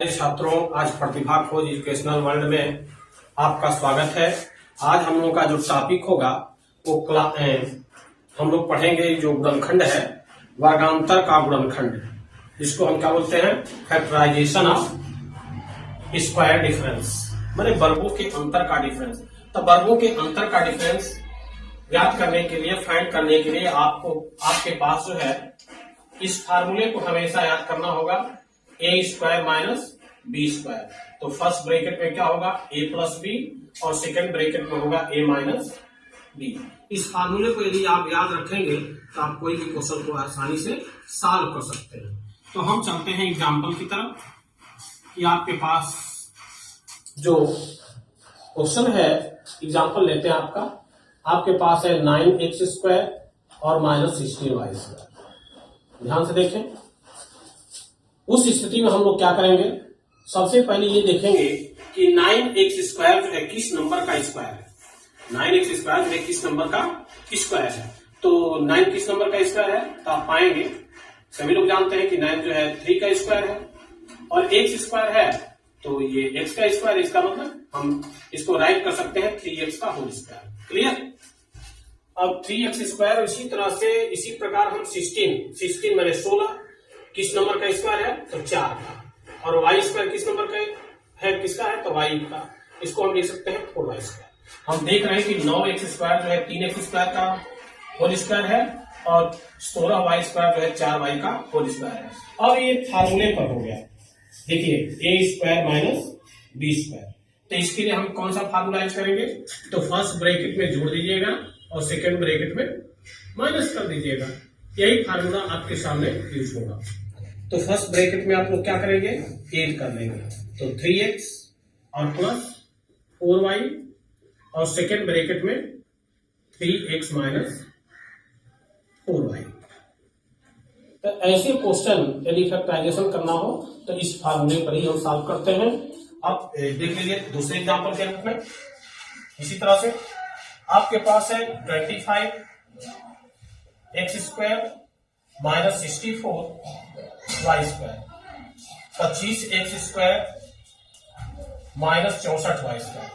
छात्रों, आज प्रतिभा खोज एजुकेशनल वर्ल्ड में आपका स्वागत है। आज हम लोग का जो टॉपिक होगा वो हम लोग पढ़ेंगे जो गुणनखंड है, वर्गांतर का गुणनखंड, जिसको हम क्या बोलते हैं, फैक्टराइजेशन ऑफ स्क्वायर डिफरेंस, माने वर्गों के अंतर का डिफरेंस। तो वर्गों के अंतर का डिफरेंस ज्ञात करने के लिए, फाइंड करने के लिए आपके पास जो है इस फार्मूले को हमेशा याद करना होगा, ए स्क्वायर माइनस बी स्क्वायर। तो फर्स्ट ब्रैकेट में क्या होगा, ए प्लस बी, और सेकंड ब्रैकेट में होगा ए माइनस बी। इस फार्मूले को यदि आप याद रखेंगे तो आप कोई भी क्वेश्चन को आसानी से सॉल्व कर सकते हैं। तो हम चलते हैं एग्जाम्पल की तरफ कि आपके पास जो क्वेश्चन है, एग्जाम्पल लेते हैं आपके पास है 9x स्क्वायर और माइनस 16y स्क्वायर। ध्यान से देखें, उस स्थिति में हम लोग क्या करेंगे, सबसे पहले ये देखेंगे कि 9x स्क्वायर जो है किस नंबर का स्क्वायर है। 9x स्क्वायर जो है किस नंबर का स्क्वायर है। तो 9 किस नंबर का स्क्वायर है, तो आप पाएंगे, सभी लोग जानते हैं कि 9 जो है 3 का स्क्वायर है, और x स्क्वायर है तो ये x का स्क्वायर, इसका मतलब हम इसको राइट कर सकते हैं 3x का होल स्क्वायर। क्लियर। अब 3x स्क्वायर, इसी तरह से इसी प्रकार हम 16 मैंने 16 किस नंबर का स्क्वायर है, तो 4 का, और y स्क्वायर किस नंबर का है, किसका है, तो y का, इसको हम लिख सकते हैं 4y स्क्वायर। हम देख रहे हैं कि 9x स्क्वायर जो है 3x स्क्वायर का होल स्क्वायर है, और 16y स्क्वायर जो है 4y का होल स्क्वायर है। अब ये फार्मूले पर हो गया, देखिए A square minus B square. तो इसके लिए हम कौन सा फार्मूला यूज करेंगे, तो फर्स्ट ब्रैकेट में जोड़ दीजिएगा और सेकेंड ब्रैकेट में माइनस कर दीजिएगा। यही फार्मूला आपके सामने यूज होगा। तो फर्स्ट ब्रैकेट में आप लोग क्या करेंगे, ऐड कर लेंगे, तो 3x और प्लस 4y, और सेकेंड ब्रैकेट में 3x माइनस 4y। तो ऐसे क्वेश्चन यदि फैक्टराइजेशन करना हो तो इस फार्मूले पर ही हम सॉल्व करते हैं। अब देख लीजिए दूसरे एग्जांपल के रूप में, इसी तरह से आपके पास है 25x square minus 64y square, 25x square minus 64y square.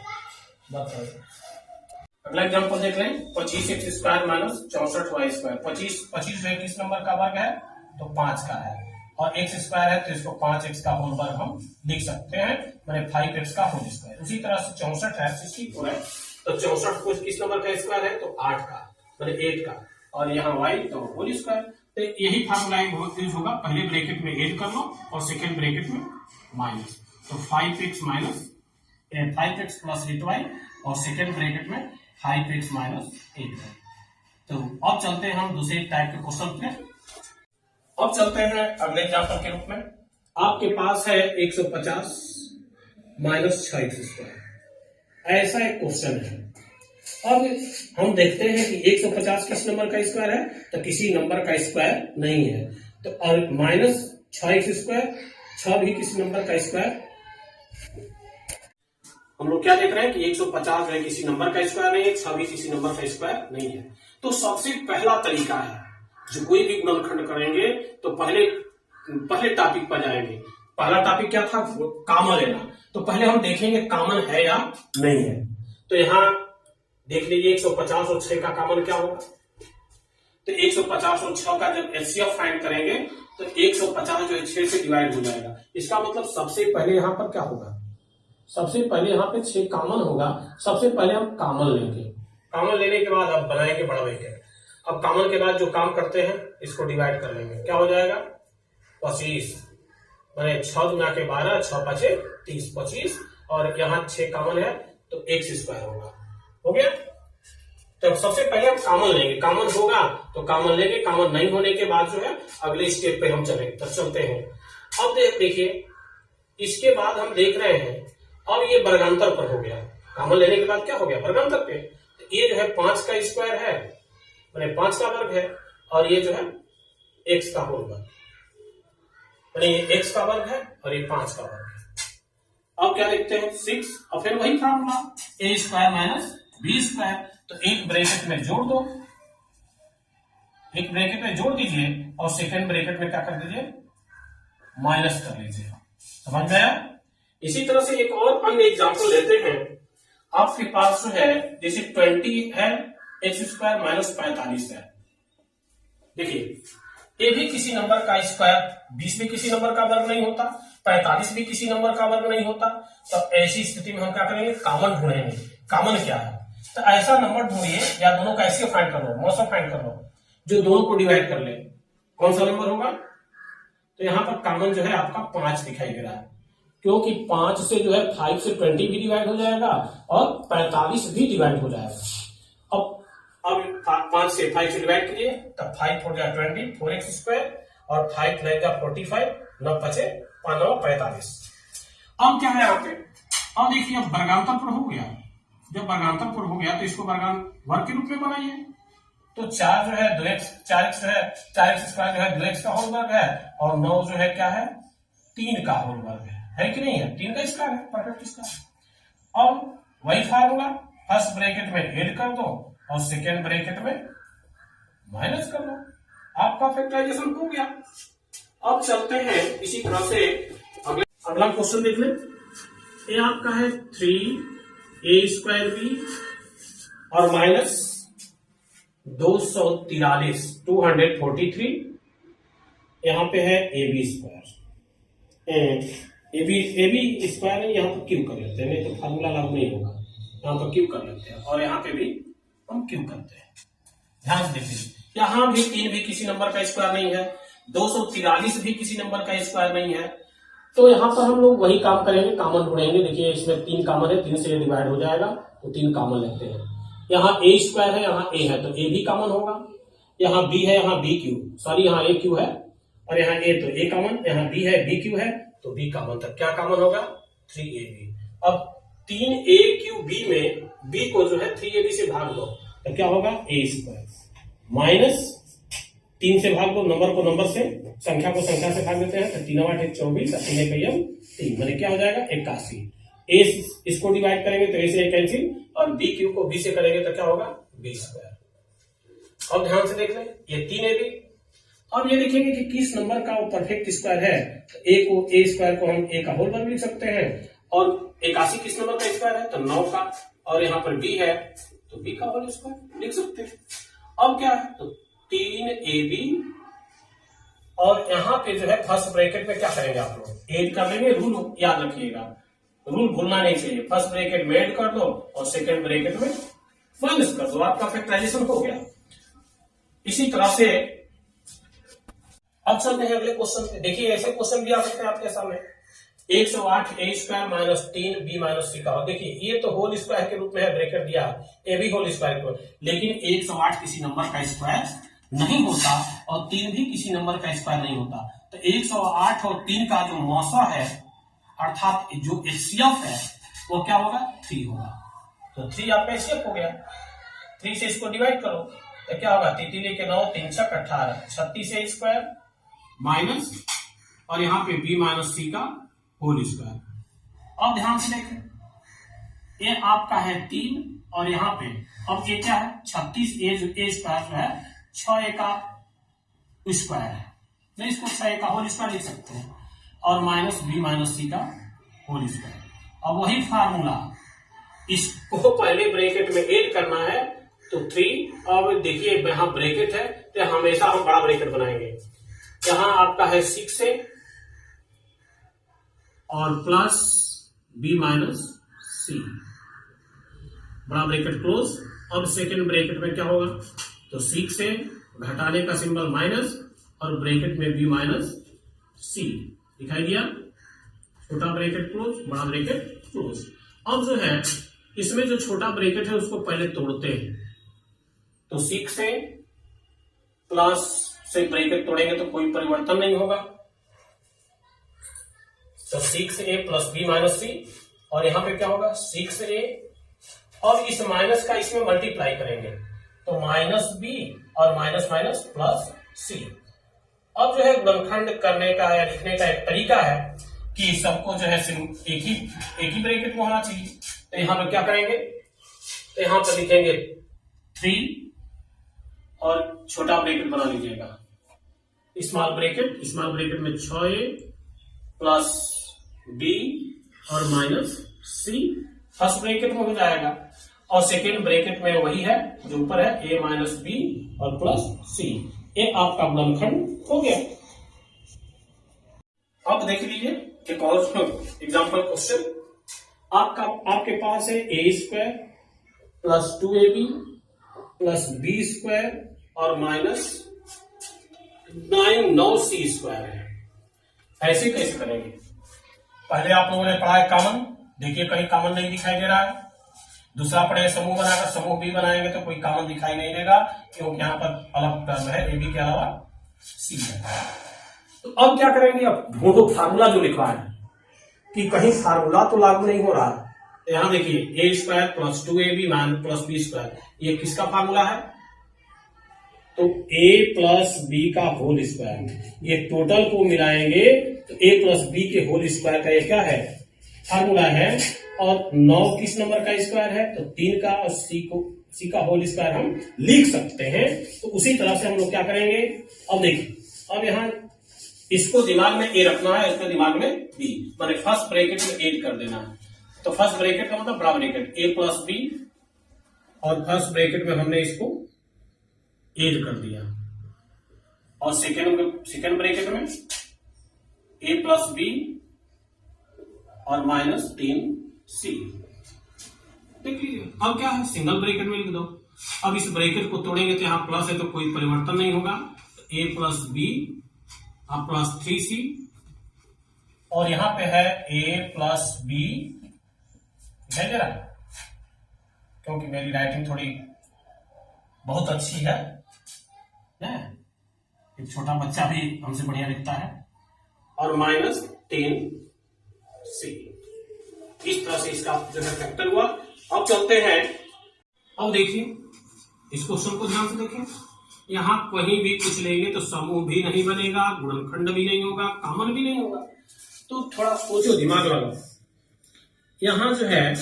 अगला एग्जाम्पल देख रहे हैं, 25x square minus 64y square. 25 जो है किस नंबर का वर्ग है, तो 5 का है, और x स्क्वायर है तो इसको 5x का होल वर्ग हम लिख सकते हैं, मैंने 5x का होल स्क्वायर। उसी तरह से 64 है, 64 है, तो 64 को किस नंबर का स्क्वायर है, तो 8 का, मैंने 8 का, और यहाँ y तो होल स्क्वायर। तो यही फार्मूला यूज होगा, पहले ब्रैकेट में ऐड कर लो और सेकेंड ब्रैकेट में माइनस, तो 5x minus 5x plus 8y, और सेकेंड ब्रैकेट में 5x माइनस 8y। तो अब चलते हैं हम दूसरे टाइप के क्वेश्चन पे। अब चलते हैं अगले एग्जाम्पल के रूप में, आपके पास है 150 माइनस 6x स्क्वायर। ऐसा एक क्वेश्चन है। अब हम देखते हैं कि 150 किस नंबर का स्क्वायर है, तो किसी नंबर का स्क्वायर नहीं है, तो और माइनस 6x स्क्वायर, 6 भी किसी नंबर का स्क्वायर। हम लोग क्या देख रहे हैं कि 150 है किसी नंबर का स्क्वायर नहीं है, 6 भी किसी नंबर का स्क्वायर नहीं है। तो सबसे पहला तरीका है, जो कोई भी गुणनखंड करेंगे तो पहले टॉपिक पर जाएंगे। पहला टॉपिक क्या था, कॉमन लेना। तो पहले हम देखेंगे कॉमन है या नहीं है। तो यहाँ देख लीजिए 150 और 6 का कॉमन क्या होगा, तो 150 और 6 का जब एचसीएफ फाइंड करेंगे तो 150 जो है 6 से डिवाइड हो जाएगा। इसका मतलब सबसे पहले यहाँ पर क्या होगा, सबसे पहले यहाँ पे 6 कॉमन होगा। सबसे पहले हम कॉमन लेंगे, कॉमन लेने के बाद अब बनाएंगे बड़ा वैक्टर। अब कॉमन के बाद जो काम करते हैं इसको डिवाइड कर लेंगे, क्या हो जाएगा 25, मैंने 6 गुना के 12, 6 5 30, 25, और यहाँ 6 कॉमन है तो x स्क्वायर होगा, हो गया। तो सबसे पहले हम कॉमन लेंगे, कॉमन होगा तो कॉमन लेंगे, कॉमन नहीं होने के बाद जो है अगले स्टेप पे हम चलते हैं। अब देखिए इसके बाद हम देख रहे हैं, अब ये वर्गांतर पर हो गया, कॉमन लेने के बाद क्या हो गया, वर्गांतर पे। तो ये जो है 5 का स्क्वायर है, मैंने 5 का वर्ग है, और ये जो है x का होल वर्ग, मैंने ये x का वर्ग है और ये 5 का वर्ग है। अब क्या देखते हैं 6, और फिर वही formula a square minus B square. तो एक ब्रैकेट में जोड़ दो, एक ब्रैकेट में जोड़ दीजिए, और सेकेंड ब्रैकेट में क्या कर दीजिए, माइनस कर लीजिए। समझ गया। इसी तरह से एक और अन्य एग्जाम्पल लेते हैं। आपके पास जो है जैसे 20 है, एक्स स्क्वायर माइनस 45 है। देखिए ये भी किसी नंबर का स्क्वायर, 20 भी किसी नंबर का वर्ग नहीं होता, 45 भी किसी नंबर का वर्ग नहीं होता। तो ऐसी स्थिति में हम क्या करेंगे, कॉमन ढूंढेंगे। कॉमन क्या है, तो ऐसा नंबर ढूंढिए या दोनों का ऐसे फाइंड कर लो, मौसम फाइंड कर लो, जो दोनों को डिवाइड कर ले। कौन सा नंबर होगा, तो यहाँ पर कॉमन जो है आपका 5 दिखाई दे रहा है, क्योंकि 5 से जो है 5 से 20 भी डिवाइड हो जाएगा और 45 भी डिवाइड हो जाएगा। अब 5 से 5 से डिवाइड कीजिए, तब 5 हो गया 20, 4x स्क्वायर और 5 9 का 45, 9 बचे 5 45। अब क्या है यहाँ पे, अब देखिए अब वर्गांतरपुर हो गया। जब वर्गांतरपुर हो गया तो इसको वर्ग के रूप में बनाइए। तो 4 जो है 2x, 4x जो है 4x स्क्वायर जो है 2x का होल वर्ग है, और 9 जो है क्या है 3 का होल वर्ग है कि नहीं है, 3 का स्क्वायर है, परफेक्ट स्क्वायर। अब वही फार्मूला, फर्स्ट ब्रैकेट में ऐड कर दो और सेकेंड ब्रैकेट में माइनस कर दो, आपका फैक्टराइजेशन हो गया। अब चलते हैं इसी तरह से अगला क्वेश्चन देख लें। ये आपका है 3a स्क्वायर बी और माइनस 243, 243, यहाँ पे है A B square, A B square है, यहाँ पर क्यू कर लेते हैं, नहीं तो फार्मूला लागू नहीं होगा, यहाँ पर क्यू कर लेते हैं और यहाँ पे भी हम क्यू करते हैं। ध्यान से देखिए, यहाँ भी 3 भी किसी नंबर का स्क्वायर नहीं है, 243 भी किसी नंबर का स्क्वायर नहीं है, तो यहाँ पर हम लोग वही काम करेंगे, कॉमन ढूंढेंगे। देखिए इसमें 3 कॉमन है, 3 से डिवाइड हो जाएगा तो 3 कॉमन लेते हैं। यहाँ ए स्क्वायर है, यहाँ ए है, तो ए भी कॉमन होगा। यहाँ बी है, यहाँ बी क्यू, सॉरी यहाँ ए क्यू है, और यहाँ ए तो ए कॉमन, यहाँ बी है, बी क्यू है, तो बी कॉमन, तब क्या कॉमन होगा 3ab। अब 3a3b में b को जो है 3ab से भाग दो, तो क्या होगा ए स्क्वायर, माइनस 3 से भाग दो, नंबर को नंबर से, संख्या को संख्या से भाग देते हैं, तो 3 8 1 24 और 3 1 3, मैंने क्या हो जाएगा 81। ए इसको डिवाइड करेंगे तो ए से ए कैंसिल, और बी क्यू को बी से करेंगे तो क्या होगा बी स्क्वायर। अब ध्यान से देख लें, ये 3ab। अब ये देखेंगे कि किस नंबर का वो परफेक्ट स्क्वायर है, तो ए स्क्वायर को हम ए का होल वर्ग लिख सकते हैं, और 81 किस नंबर का स्क्वायर है, तो 9 का, और यहाँ पर बी है तो बी का होल स्क्वायर लिख सकते हैं। अब क्या है, तो 3ab, और यहाँ पे जो है फर्स्ट ब्रैकेट में क्या करेंगे आप लोग, ऐड कर लेंगे। रूल याद रखिएगा, रूल भूलना नहीं चाहिए, फर्स्ट ब्रैकेट में ऐड कर दो और सेकंड ब्रैकेट में माइनस कर दो, आपका फैक्टराइजेशन हो गया। इसी तरह से अब चलते हैं अगले क्वेश्चन पे। देखिए ऐसे क्वेश्चन भी आ सकते हैं आपके सामने, 108 ए स्क्वायर माइनस 3 बी माइनस सी का। देखिए ये तो होल स्क्वायर के रूप में है, ब्रैकेट दिया, ए भी होल स्क्वायर को, लेकिन 108 किसी नंबर का स्क्वायर नहीं होता और 3 भी किसी नंबर का स्क्वायर नहीं होता। तो 108 और 3 का जो मौसा है, अर्थात जो एचसीएफ है, वो क्या होगा 3 होगा। तो 3 आपका एचसीएफ हो गया। 3 से इसको डिवाइड करो तो क्या होगा, 3 के 9 3 6 18, 36 ए स्क्वायर माइनस, और यहाँ पे बी माइनस सी का होल स्क्वायर। अब ध्यान से देखें, ये आपका है 3 और यहाँ पे अब ये क्या है 36 ए स्क्वायर जो है 6 का स्क्वायर है, नहीं इसको 6 का होल स्क्वायर लिख सकते हैं, और माइनस बी माइनस सी का होल स्क्वायर। अब वही फार्मूला, इसको पहले ब्रैकेट में ऐड करना है तो 3। अब देखिए यहाँ ब्रैकेट है तो हमेशा हम बड़ा ब्रैकेट बनाएंगे। यहाँ आपका है 6 है और प्लस बी माइनस सी, बड़ा ब्रैकेट क्लोज। अब सेकेंड ब्रैकेट में क्या होगा, तो 6 से घटाने का सिंबल माइनस और ब्रैकेट में बी माइनस सी दिखाई दिया, छोटा ब्रैकेट क्लोज, बड़ा ब्रैकेट क्लोज। अब जो है इसमें जो छोटा ब्रैकेट है उसको पहले तोड़ते हैं, तो 6 से प्लस से ब्रैकेट तोड़ेंगे तो कोई परिवर्तन नहीं होगा, तो 6a प्लस बी माइनस सी, और यहां पे क्या होगा 6a, और इस माइनस का इसमें मल्टीप्लाई करेंगे तो माइनस बी और माइनस माइनस प्लस सी। अब जो है गुणनखंड करने का या लिखने का एक तरीका है कि सबको जो है एक ही ब्रैकेट में होना चाहिए। तो यहां पर क्या करेंगे, तो यहां पर लिखेंगे 3 और छोटा ब्रैकेट बना लीजिएगा, स्मॉल ब्रैकेट में 6a प्लस बी और माइनस सी फर्स्ट ब्रैकेट में हो जाएगा, और सेकेंड ब्रैकेट में वही है जो ऊपर है, ए माइनस बी और प्लस सी। ये आपका गुणनखंड हो गया। अब देख लीजिए एक और एग्जाम्पल क्वेश्चन। आपके पास है A square plus 2ab plus B square और माइनस 9c स्क्वायर है। ऐसे कैसे करेंगे? पहले आप लोगों ने पढ़ा है कॉमन, देखिए कहीं कॉमन नहीं दिखाई दे रहा है। दूसरा पढ़े समूह बनाकर, समूह भी बनाएंगे तो कोई कॉमन दिखाई नहीं देगा, क्योंकि यहाँ पर अलग टर्म है ए बी के अलावा सी है। तो अब क्या करेंगे? अब ढूंढो फार्मूला जो लिखा है कि कहीं फार्मूला तो लागू नहीं हो रहा है। तो यहां देखिए A square plus 2ab plus B square, ये किसका फार्मूला है? तो a प्लस बी का होल स्क्वायर, ये टोटल को मिलाएंगे तो a प्लस बी के होल स्क्वायर का ये क्या है? फार्मूला है। और 9 किस नंबर का स्क्वायर है? तो 3 का, और सी का होल स्क्वायर हम लिख सकते हैं। तो उसी तरह से हम लोग क्या करेंगे? अब देखिए, अब यहां इसको दिमाग में ए रखना है, इसको दिमाग में बी, मैंने फर्स्ट ब्रैकेट में एड कर देना है। तो फर्स्ट ब्रैकेट का मतलब बड़ा ब्रैकेट ए प्लस बी, और फर्स्ट ब्रैकेट में हमने इसको एड कर दिया, और सेकेंड ब्रैकेट में ए प्लस बी और माइनस 3c। देखिए अब क्या है, सिंगल ब्रैकेट में लिख दो। अब इस ब्रैकेट को तोड़ेंगे तो यहां प्लस है तो कोई परिवर्तन नहीं होगा, तो a प्लस बी और प्लस 3c, और यहां पे है a प्लस बी, है जरा, क्योंकि मेरी राइटिंग थोड़ी बहुत अच्छी है, एक छोटा बच्चा भी हमसे बढ़िया लिखता है, और माइनस 10c। इस तरह से इसका जो है फैक्टर हुआ। अब चलते हैं, अब देखिए इस क्वेश्चन को ध्यान से देखें। यहां कहीं भी कुछ लेंगे तो समूह भी नहीं बनेगा, गुणनखंड भी नहीं होगा, कॉमन भी नहीं होगा। तो थोड़ा सोचो, दिमाग लगाओ। यहां जो है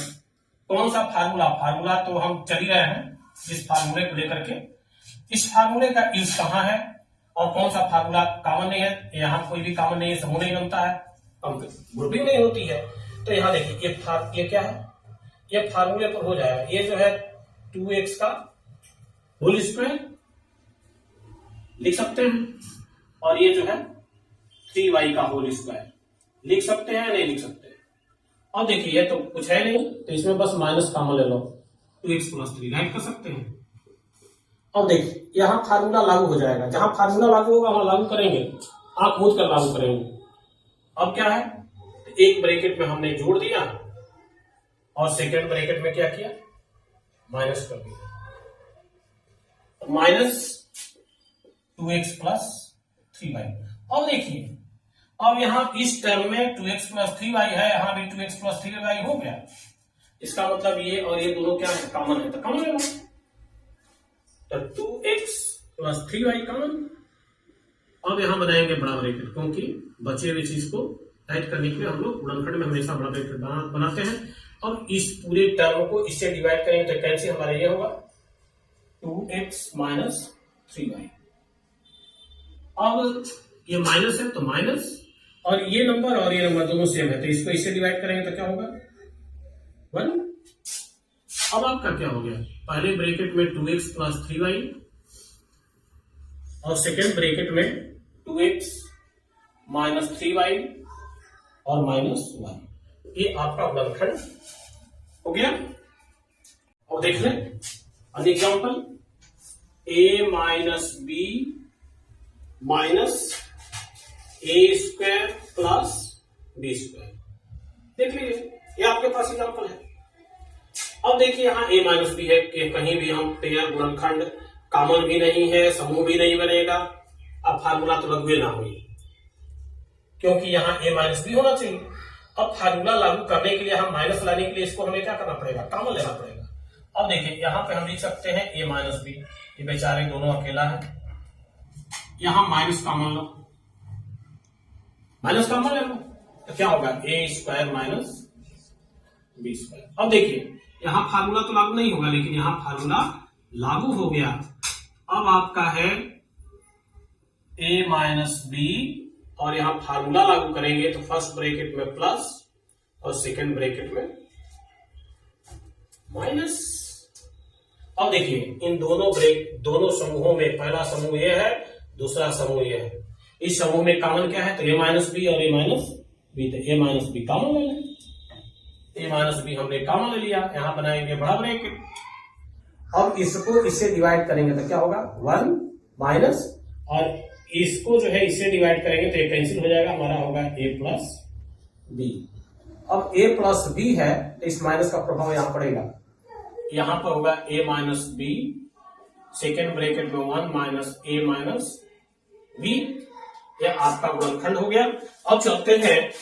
कौन सा फार्मूला तो हम चल ही रहे हैं इस फार्मूले को लेकर के। इस फार्मूले का यूज कहां है और कौन सा फार्मूला कॉमन नहीं है? यहाँ कोई भी कॉमन नहीं है, समूह नहीं बनता है, ग्रुपिंग नहीं होती है। तो यहाँ देखिए ये क्या है? ये फार्मूले पर हो जाएगा। ये जो है 2x का होल स्क्वायर लिख सकते हैं, और ये जो है 3y का होल स्क्वायर लिख सकते हैं, नहीं लिख सकते हैं? और देखिए ये तो कुछ है नहीं, तो इसमें बस माइनस कॉमन ले लो, 2x प्लस 3 राइट कर सकते हैं। अब देखिए यहां फार्मूला लागू हो जाएगा, जहां फार्मूला लागू होगा वहां लागू करेंगे, आंख मूंद कर लागू करेंगे। अब क्या है? तो एक ब्रैकेट में हमने जोड़ दिया, और सेकेंड ब्रैकेट में क्या किया? माइनस कर दिया, तो माइनस 2x प्लस 3y। अब देखिए, अब यहां इस टर्म में 2x प्लस 3y है, यहां भी 2x प्लस 3y हो गया। इसका मतलब ये और ये दोनों क्या है? कॉमन है, तो कॉमन है, तो 2x प्लस 3y कॉमन। अब यहां बनाएंगे बड़ा ब्रैकेट, क्योंकि बचे हुए चीज को टाइट करने के लिए हम लोग गुणनखंड में हमेशा बड़ा ब्रैकेट बनाते हैं। अब इस पूरे टर्म को इससे डिवाइड करेंगे तो कैसे हमारा ये होगा? 2x minus 3y। अब ये माइनस है तो माइनस, और ये नंबर दोनों सेम है, तो इसको इससे डिवाइड करेंगे तो क्या होगा? 1। अब आपका क्या हो गया? पहले ब्रैकेट में 2x प्लस 3y, और सेकेंड ब्रैकेट में 2x माइनस 3y और माइनस 1। ये आपका गुणनखंड हो गया। और देख लें an example, a minus B minus A square plus B square. देख लीजिए ये आपके पास एग्जाम्पल है। अब देखिए यहाँ a माइनस बी है कि कहीं भी हम पेयर गुणनखंड, कॉमन भी नहीं है, समूह भी नहीं बनेगा। अब फार्मूला तो लागू ना हुई, क्योंकि यहाँ a माइनस बी होना चाहिए। अब फार्मूला लागू करने के लिए, हम माइनस लाने के लिए इसको हमें क्या करना पड़ेगा? कॉमन लेना पड़ेगा। अब देखिए यहाँ पे हम लिख सकते हैं a माइनस बी, ये बेचारे दोनों अकेला है, यहाँ माइनस कॉमन लो, माइनस कॉमन ले लो, तो क्या होगा? ए स्क्वायर माइनस बी स्क्वायर। अब देखिए यहां फार्मूला तो लागू नहीं होगा, लेकिन यहां फार्मूला लागू हो गया। अब आपका है a माइनस बी और यहाँ फार्मूला लागू करेंगे तो फर्स्ट ब्रैकेट में प्लस और सेकेंड ब्रैकेट में माइनस। अब देखिए इन दोनों समूहों में पहला समूह ये है, दूसरा समूह ये है। इस समूह में कॉमन क्या है? तो ए माइनस बी और ए माइनस बी। तो ए माइनस बी कॉमन ले लें, ए माइनस बी हमने कॉमन ले लिया। यहां बनाएंगे बड़ा ब्रैकेट। अब इसको इससे डिवाइड करेंगे तो क्या होगा? 1 माइनस, और इसको जो है इससे डिवाइड करेंगे तो ये कैंसिल हो जाएगा, हमारा होगा ए प्लस बी। अब ए प्लस बी है तो इस माइनस का प्रभाव यहां पड़ेगा, यहां पर होगा ए माइनस बी, सेकेंड ब्रैकेट में 1 माइनस ए माइनस बी। यह आपका गुणनखंड हो गया। अब चलते हैं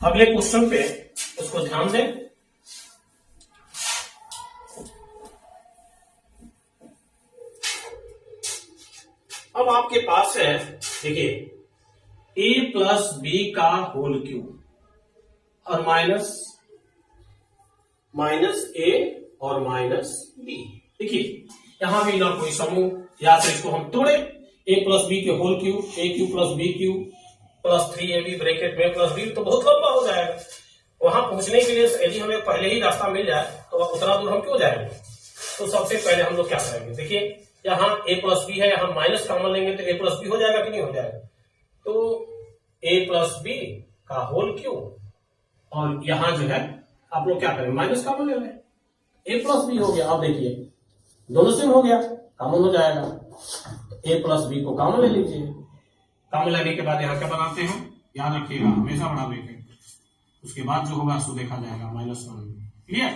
अगले क्वेश्चन पे, उसको ध्यान दें। अब आपके पास है, देखिए ए प्लस बी का होल क्यूब और माइनस ए और माइनस बी। देखिए यहां भी ना कोई समूह, या तो इसको हम तोड़े, ए प्लस बी के whole cube, A cube plus B cube plus 3ab bracket में प्लस बी, तो बहुत लंबा हो जाएगा। वहां पहुंचने के लिए यदि हमें पहले ही रास्ता मिल जाए तो उतना दूर हम क्यों जाएंगे? तो सबसे पहले हम लोग क्या करेंगे? देखिए यहाँ ए प्लस बी है, यहाँ माइनस कॉमन लेंगे तो ए प्लस बी हो जाएगा कि नहीं हो जाएगा? तो ए प्लस बी का होल क्यूब, और यहां जो है आप लोग क्या करें? माइनस कॉमन ले लें, ए प्लस बी हो गया। अब देखिए दोनों से हो गया, कॉमन हो जाएगा। ए प्लस बी को कॉमन ले लीजिए। कॉमन लेने के बाद यहाँ क्या बनाते हैं? याद रखिएगा हमेशा बड़ा ब्रैकेट, उसके बाद जो होगा उसको देखा जाएगा -1। क्लियर?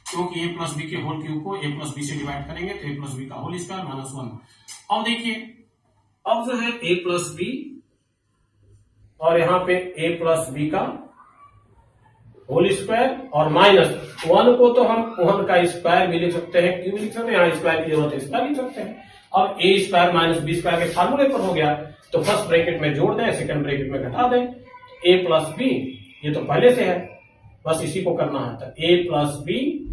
क्योंकि ए प्लस बी के होल क्यूब को ए प्लस बी से डिवाइड करेंगे तो ए प्लस बी का होल स्क्वायर -1। अब देखिए अब जो है ए प्लस बी और यहाँ पे ए प्लस बी का होल स्क्वायर और -1 को तो हम 1 का स्क्वायर भी लिख सकते हैं, क्यूब लिख सकते हैं, यहाँ स्क्वायर की जरूरत है स्क्वायर लिख सकते हैं। अब ए स्क्वायर माइनस बी स्क्वायर के फार्मूले पर हो गया, तो फर्स्ट ब्रैकेट में जोड़ दें, सेकंड ब्रैकेट में घटा दें। ए प्लस बी ये तो पहले से है, बस इसी को करना है। तो ए प्लस बी,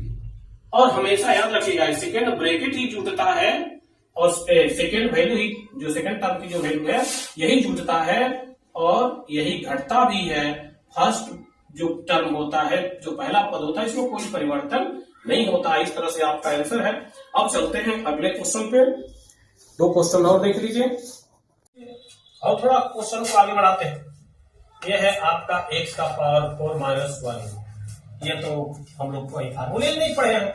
और हमेशा याद रखिएगा सेकंड ब्रैकेट ही जुड़ता है और सेकंड वैल्यू ही, जो सेकंड टर्म की जो वैल्यू है यही जुड़ता है और यही घटता भी है। फर्स्ट जो टर्म होता है, जो पहला पद होता है, इसमें कोई परिवर्तन नहीं होता। इस तरह से आपका आंसर है। अब चलते हैं अगले क्वेश्चन पे, 2 क्वेश्चन और देख लीजिए और थोड़ा क्वेश्चन को आगे बढ़ाते हैं। यह है आपका x का पावर 4 माइनस 1। ये तो हम लोग कोई फार्मूले नहीं पढ़े हैं,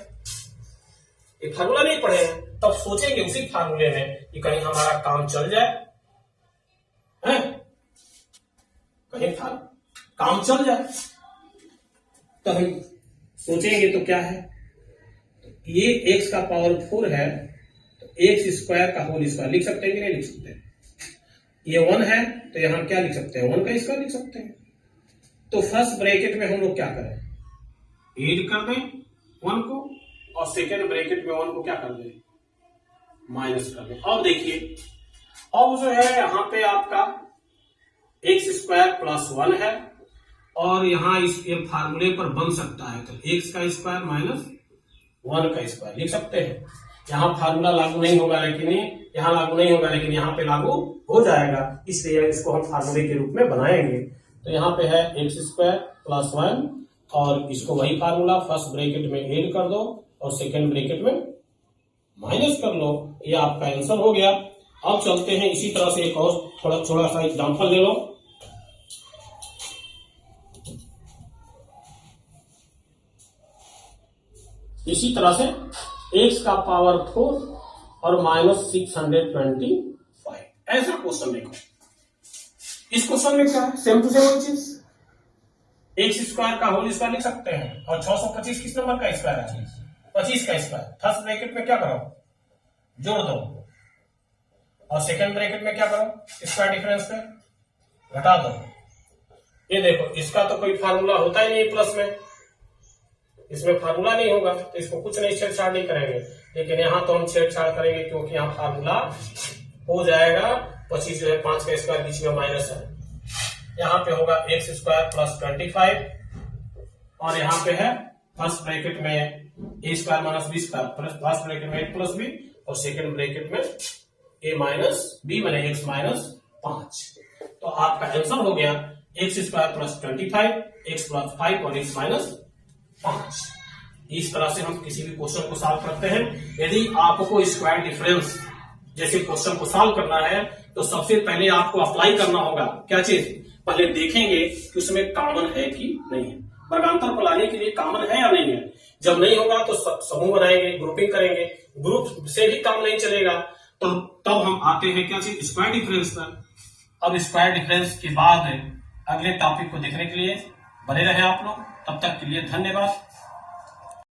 ये फार्मूला नहीं पढ़े हैं, तब सोचेंगे उसी फार्मूले में कि कहीं हमारा काम चल जाए, है? कहीं काम चल जाए तो हम सोचेंगे तो क्या है? ये x का पावर 4 है तो x स्क्वायर का होल स्क्वायर लिख सकते हैं कि नहीं लिख सकते? ये 1 है तो यहां क्या लिख सकते हैं? 1 का स्क्वायर लिख सकते हैं। तो फर्स्ट ब्रैकेट में हम लोग क्या करें? ऐड कर दें 1 को, और सेकेंड ब्रैकेट में 1 को क्या कर दें? माइनस कर दें। अब देखिए अब जो है यहां पे आपका x स्क्वायर प्लस 1 है, और यहां इस फार्मूले पर बन सकता है तो x का स्क्वायर माइनस 1 का स्क्वायर लिख सकते हैं। यहाँ फार्मूला लागू नहीं होगा, लेकिन यहाँ लागू नहीं होगा, लेकिन यहाँ पे लागू हो जाएगा, इसलिए इसको हम फार्मूले के रूप में बनाएंगे। तो यहाँ पे है x स्क्वायर प्लस 1, और इसको वही फार्मूला फर्स्ट ब्रैकेट में ऐड कर दो और सेकेंड ब्रैकेट में माइनस कर लो। ये आपका आंसर हो गया। अब चलते हैं इसी तरह से एक और थोड़ा सा एग्जाम्पल ले लो। इसी तरह से x का पावर 4 और -625, ऐसा क्वेश्चन देखो। इस क्वेश्चन में क्या है? सेम टू सेम चीज, एक्स स्क्वायर का होल स्क्वायर लिख सकते हैं, और 625 किस नंबर का स्क्वायर है? 25 का स्क्वायर। फर्स्ट ब्रैकेट में क्या करो? जोड़ दो, और सेकंड ब्रैकेट में क्या करो? स्क्वायर डिफरेंस पे घटा दो। ये देखो इसका तो कोई फार्मूला होता ही नहीं प्लस में, इसमें फार्मूला नहीं होगा तो इसको कुछ नहीं छेड़छाड़ नहीं करेंगे, लेकिन यहाँ तो हम छेड़छाड़ करेंगे क्योंकि यहाँ फार्मूला हो जाएगा। 25 जो है 5 का स्क्वायर बीच में माइनस है, यहाँ पे होगा एक्स स्क्वायर प्लस 25, और यहाँ पे है फर्स्ट ब्रैकेट में A square minus B square, first bracket में 8 प्लस बी और सेकेंड ब्रैकेट में ए माइनस बी मैंने एक्स माइनस 5। तो आपका आंसर हो गया X square plus 25, X plus 5 और एक्स माइनस 5। इस तरह से हम किसी भी क्वेश्चन को सॉल्व करते हैं। यदि आपको स्क्वायर डिफरेंस जैसे क्वेश्चन को सॉल्व करना है तो सबसे पहले आपको अप्लाई करना होगा क्या चीज, पहले देखेंगे कि उसमें कॉमन है कि नहीं है। वर्गांतर को लाने के लिए कॉमन है या नहीं है। जब नहीं होगा तो समूह बनाएंगे, ग्रुपिंग करेंगे, ग्रुप से भी काम नहीं चलेगा तो तब हम आते हैं क्या चीज, स्क्वायर डिफरेंस पर। अब स्क्वायर डिफरेंस के बाद अगले टॉपिक को देखने के लिए बने रहे आप लोग। तब तक के लिए धन्यवाद।